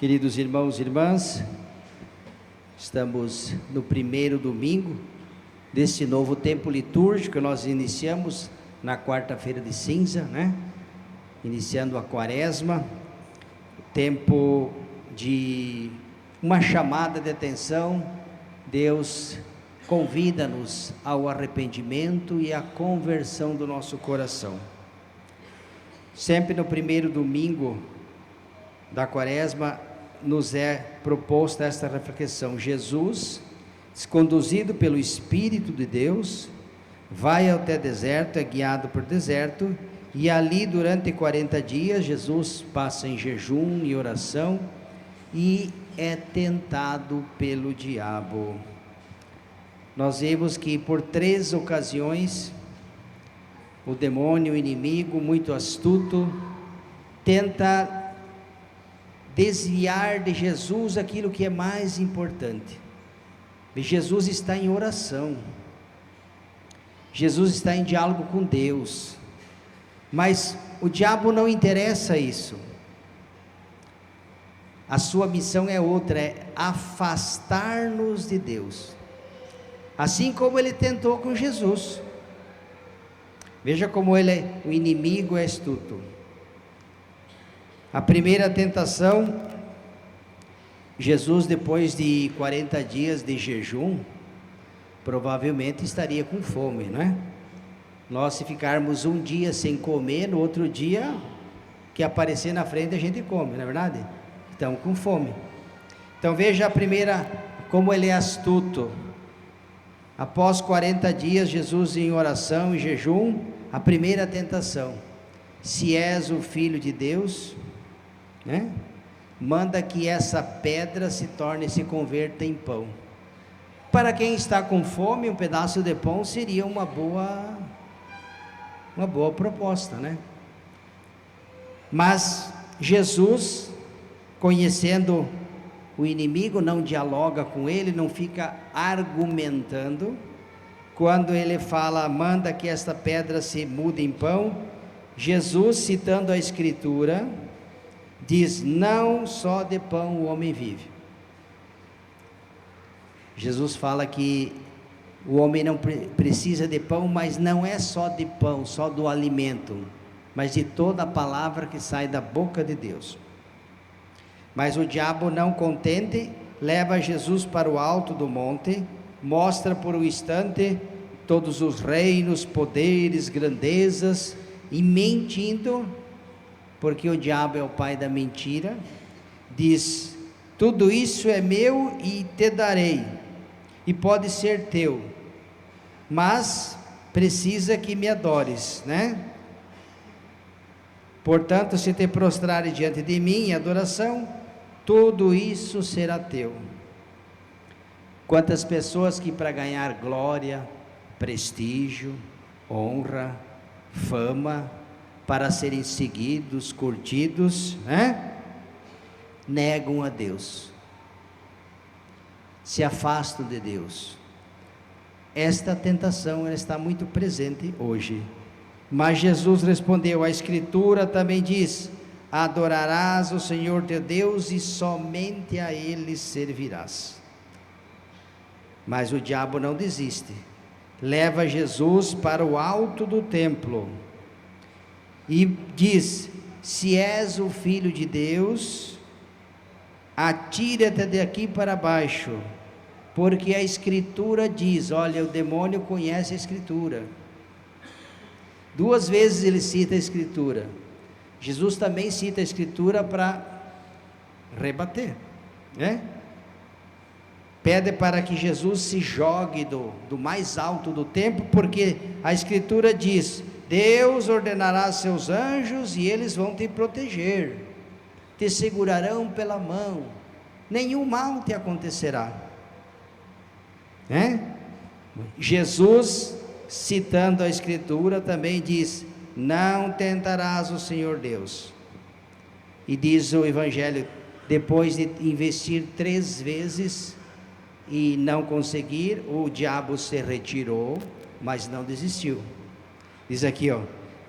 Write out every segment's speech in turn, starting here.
Queridos irmãos e irmãs, estamos no primeiro domingo desse novo tempo litúrgico que nós iniciamos na quarta-feira de cinza, Iniciando a quaresma, tempo de uma chamada de atenção. Deus convida-nos ao arrependimento e à conversão do nosso coração. Sempre no primeiro domingo da quaresma nos é proposta esta reflexão. Jesus, conduzido pelo Espírito de Deus, vai até deserto, é guiado por deserto, e ali durante 40 dias Jesus passa em jejum e oração e é tentado pelo diabo. Nós vemos que por 3 ocasiões o demônio, o inimigo muito astuto, tenta desviar de Jesus aquilo que é mais importante. Jesus está em oração, Jesus está em diálogo com Deus, mas o diabo não interessa isso. A sua missão é outra, é afastar-nos de Deus, assim como ele tentou com Jesus. Veja como o inimigo é astuto. A primeira tentação, Jesus, depois de 40 dias de jejum, provavelmente estaria com fome, Nós, se ficarmos um dia sem comer, no outro dia que aparecer na frente a gente come, não é verdade? Estamos com fome. Então veja a primeira, como ele é astuto. Após 40 dias, Jesus em oração e jejum, a primeira tentação: se és o Filho de Deus, manda que essa pedra se converta em pão. Para quem está com fome, um pedaço de pão seria uma boa proposta, Mas Jesus, conhecendo o inimigo, não dialoga com ele, não fica argumentando. Quando ele fala, manda que esta pedra se mude em pão, Jesus, citando a Escritura, diz: não só de pão o homem vive. Jesus fala que o homem não precisa de pão, mas não é só de pão, só do alimento, mas de toda a palavra que sai da boca de Deus. Mas o diabo, não contente, leva Jesus para o alto do monte, mostra por um instante todos os reinos, poderes, grandezas, e mentindo, porque o diabo é o pai da mentira, diz: tudo isso é meu e te darei, e pode ser teu, mas precisa que me adores, Portanto, se te prostrares diante de mim em adoração, tudo isso será teu. Quantas pessoas que, para ganhar glória, prestígio, honra, fama, para serem seguidos, curtidos, negam a Deus, se afastam de Deus. Esta tentação, ela está muito presente hoje. Mas Jesus respondeu: a Escritura também diz: adorarás o Senhor teu Deus e somente a Ele servirás. Mas o diabo não desiste, leva Jesus para o alto do templo e diz: se és o Filho de Deus, atira-te daqui para baixo, porque a Escritura diz. Olha, o demônio conhece a Escritura. 2 vezes ele cita a Escritura. Jesus também cita a Escritura para rebater, Pede para que Jesus se jogue do mais alto do templo, porque a Escritura diz: Deus ordenará seus anjos e eles vão te proteger, te segurarão pela mão, nenhum mal te acontecerá, Jesus, citando a Escritura, também diz: não tentarás o Senhor Deus. E diz o Evangelho, depois de investir 3 vezes e não conseguir, o diabo se retirou, mas não desistiu. Diz aqui,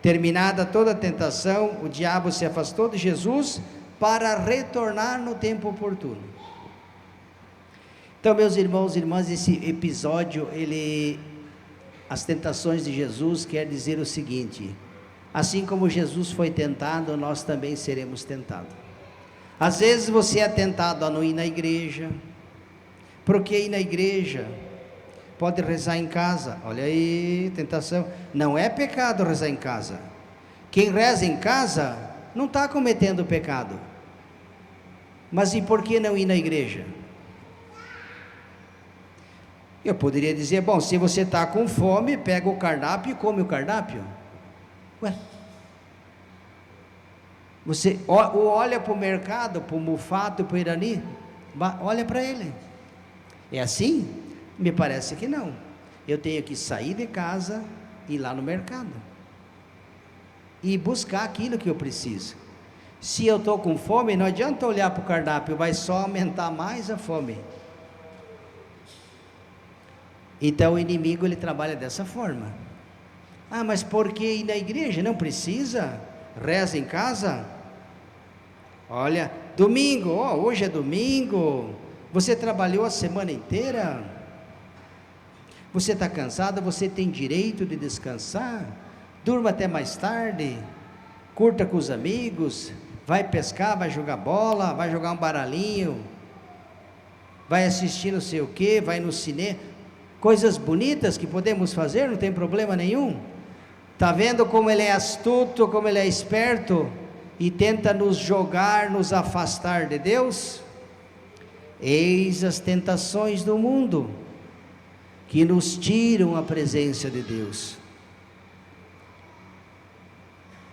terminada toda a tentação, o diabo se afastou de Jesus, para retornar no tempo oportuno. Então, meus irmãos e irmãs, esse episódio, as tentações de Jesus quer dizer o seguinte: assim como Jesus foi tentado, nós também seremos tentados. Às vezes você é tentado a não ir na igreja, porque ir na igreja, pode rezar em casa. Olha aí, tentação. Não é pecado rezar em casa. Quem reza em casa não está cometendo pecado. Mas e por que não ir na igreja? Eu poderia dizer, bom, se você está com fome, pega o cardápio e come o cardápio. Ué, você olha para o mercado, para o Mufato, para o Irani, olha para ele. É assim? Me parece que não. Eu tenho que sair de casa e ir lá no mercado e buscar aquilo que eu preciso. Se eu estou com fome, não adianta olhar para o cardápio, vai só aumentar mais a fome. Então o inimigo, ele trabalha dessa forma. Ah, mas por que ir na igreja? Não precisa? Reza em casa? Olha, domingo, hoje é domingo, você trabalhou a semana inteira, você está cansado, você tem direito de descansar, durma até mais tarde, curta com os amigos, vai pescar, vai jogar bola, vai jogar um baralhinho, vai assistir não sei o que, vai no cinema, coisas bonitas que podemos fazer, não tem problema nenhum. Está vendo como ele é astuto, como ele é esperto e tenta nos jogar, nos afastar de Deus? Eis as tentações do mundo que nos tiram a presença de Deus.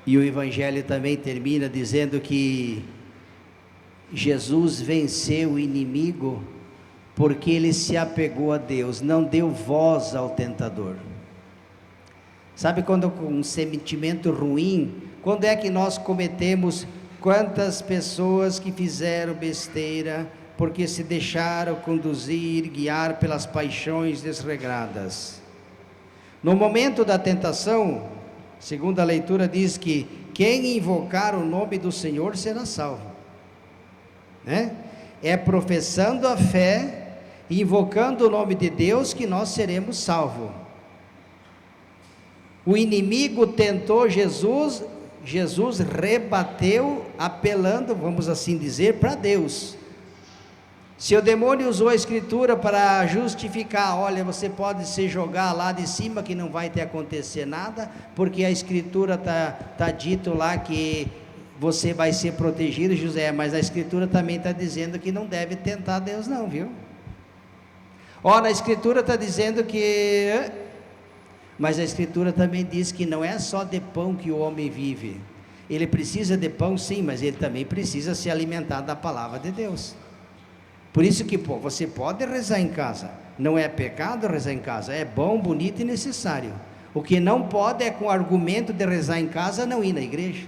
E o Evangelho também termina dizendo que Jesus venceu o inimigo porque ele se apegou a Deus, não deu voz ao tentador. Sabe quando com um sentimento ruim, quando é que nós cometemos, quantas pessoas que fizeram besteira, porque se deixaram conduzir, guiar pelas paixões desregradas. No momento da tentação, segundo a leitura diz que quem invocar o nome do Senhor será salvo, né? É professando a fé, invocando o nome de Deus, que nós seremos salvos. O inimigo tentou Jesus, Jesus rebateu, apelando, vamos assim dizer, para Deus. Se o demônio usou a escritura para justificar, olha, você pode se jogar lá de cima que não vai te acontecer nada, porque a escritura tá dito lá que você vai ser protegido, José, mas a escritura também está dizendo que não deve tentar Deus não, viu? Ora, a escritura está dizendo que... Mas a escritura também diz que não é só de pão que o homem vive. Ele precisa de pão sim, mas ele também precisa se alimentar da palavra de Deus. Por isso que você pode rezar em casa, não é pecado rezar em casa, é bom, bonito e necessário. O que não pode é com o argumento de rezar em casa não ir na igreja.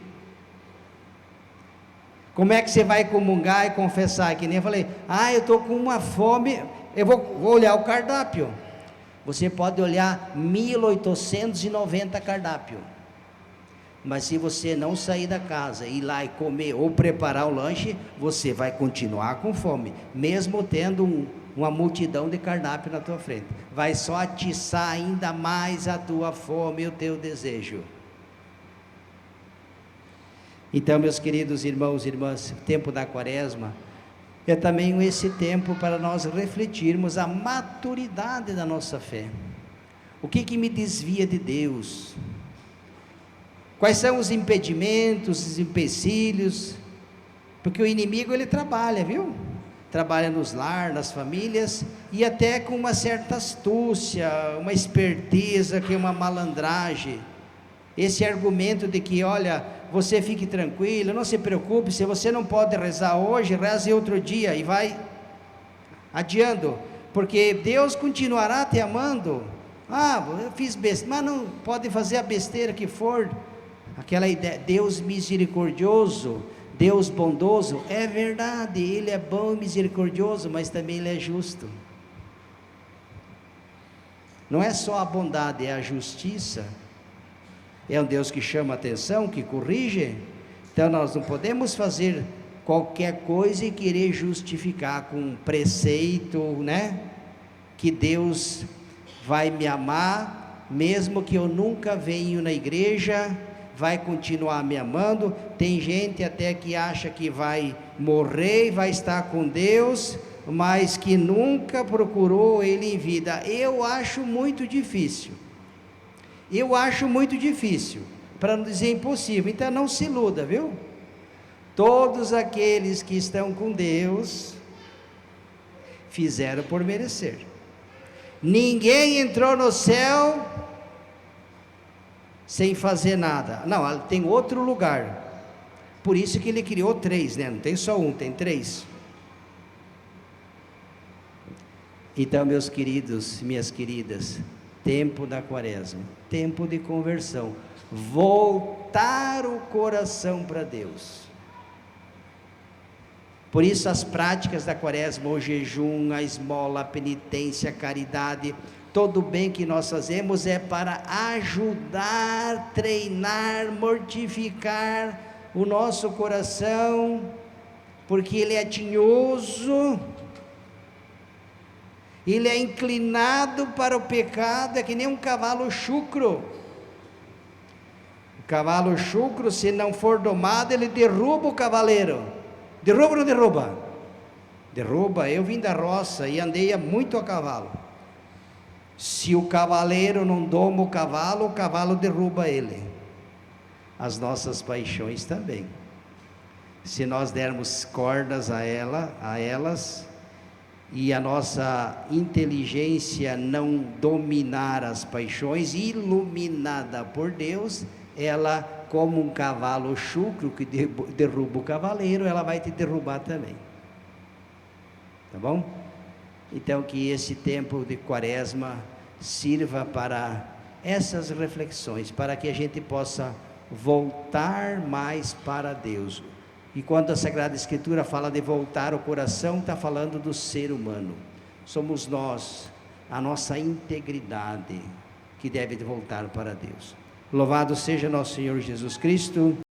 Como é que você vai comungar e confessar? Que nem eu falei, eu estou com uma fome, eu vou olhar o cardápio. Você pode olhar 1890 cardápio, mas se você não sair da casa, ir lá e comer ou preparar o lanche, você vai continuar com fome, mesmo tendo uma multidão de cardápio na tua frente. Vai só atiçar ainda mais a tua fome e o teu desejo. Então, meus queridos irmãos e irmãs, o tempo da quaresma é também esse tempo para nós refletirmos a maturidade da nossa fé. O que me desvia de Deus? Quais são os impedimentos, os empecilhos? Porque o inimigo, ele trabalha, viu? Trabalha nos lares, nas famílias, e até com uma certa astúcia, uma esperteza, que é uma malandragem. Esse argumento de que, olha, você fique tranquilo, não se preocupe, se você não pode rezar hoje, reze outro dia, e vai adiando, porque Deus continuará te amando. Eu fiz besteira, mas não pode fazer a besteira que for. Aquela ideia, Deus misericordioso, Deus bondoso, é verdade, Ele é bom e misericordioso, mas também Ele é justo. Não é só a bondade, é a justiça. É um Deus que chama a atenção, que corrige. Então nós não podemos fazer qualquer coisa e querer justificar com um preceito, né? Que Deus vai me amar, mesmo que eu nunca venha na igreja, vai continuar me amando. Tem gente até que acha que vai morrer e vai estar com Deus, mas que nunca procurou Ele em vida. Eu acho muito difícil. Eu acho muito difícil, para não dizer impossível. Então não se iluda, viu? Todos aqueles que estão com Deus fizeram por merecer. Ninguém entrou no céu sem fazer nada. Não, tem outro lugar. Por isso que Ele criou 3, né? Não tem só um, tem 3. Então, meus queridos, minhas queridas, tempo da quaresma, tempo de conversão, voltar o coração para Deus. Por isso as práticas da quaresma, o jejum, a esmola, a penitência, a caridade, todo o bem que nós fazemos é para ajudar, treinar, mortificar o nosso coração, porque ele é tinhoso, ele é inclinado para o pecado, é que nem um cavalo chucro. O cavalo chucro, se não for domado, ele derruba o cavaleiro. Derruba ou não derruba? Derruba. Eu vim da roça e andei muito a cavalo. Se o cavaleiro não doma o cavalo derruba ele. As nossas paixões também. Se nós dermos cordas a elas, e a nossa inteligência não dominar as paixões, iluminada por Deus, ela, como um cavalo chucro que derruba o cavaleiro, ela vai te derrubar também. Tá bom? Então que esse tempo de quaresma sirva para essas reflexões, para que a gente possa voltar mais para Deus. E quando a Sagrada Escritura fala de voltar o coração, está falando do ser humano. Somos nós, a nossa integridade, que deve voltar para Deus. Louvado seja nosso Senhor Jesus Cristo.